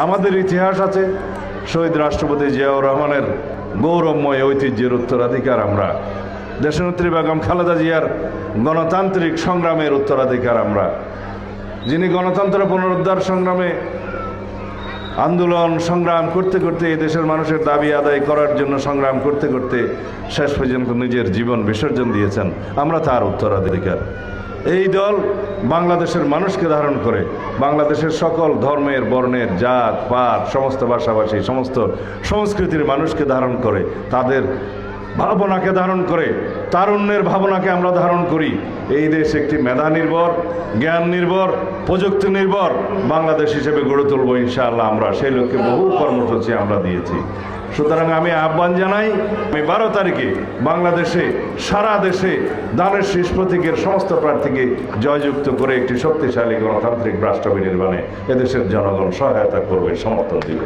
আমাদের ইতিহাস আছে, শহীদ রাষ্ট্রপতি জিয়াউর রহমানের গৌরবময় ঐতিহ্যের উত্তরাধিকার আমরা, দেশনেত্রী বেগম খালেদা জিয়ার গণতান্ত্রিক সংগ্রামের উত্তরাধিকার আমরা, যিনি গণতন্ত্র পুনরুদ্ধার সংগ্রামে আন্দোলন সংগ্রাম করতে করতে এই দেশের মানুষের দাবি আদায় করার জন্য সংগ্রাম করতে করতে শেষ পর্যন্ত নিজের জীবন বিসর্জন দিয়েছেন। আমরা তার উত্তরাধিকার। এই দল বাংলাদেশের মানুষকে ধারণ করে, বাংলাদেশের সকল ধর্মের, বর্ণের, জাত পাত, সমস্ত ভাষাভাষী, সমস্ত সংস্কৃতির মানুষকে ধারণ করে, তাদের ভাবনাকে ধারণ করে, তারুণ্যের ভাবনাকে আমরা ধারণ করি। এই দেশ একটি মেধা নির্ভর, জ্ঞান নির্ভর, প্রযুক্তি নির্ভর বাংলাদেশ হিসেবে গড়ে তুলব ইনশাআল্লাহ। আমরা সেই লক্ষ্যে বহু কর্মসূচি আমরা দিয়েছি। সুতরাং আমি আহ্বান জানাই, আমি 12 তারিখে বাংলাদেশে সারা দেশে দানের শীষ প্রতীকের সমস্ত প্রার্থীকে জয়যুক্ত করে একটি শক্তিশালী গণতান্ত্রিক রাষ্ট্র বিনির্মাণে এদেশের জনগণ সহায়তা করবে, সমর্থন দিবে।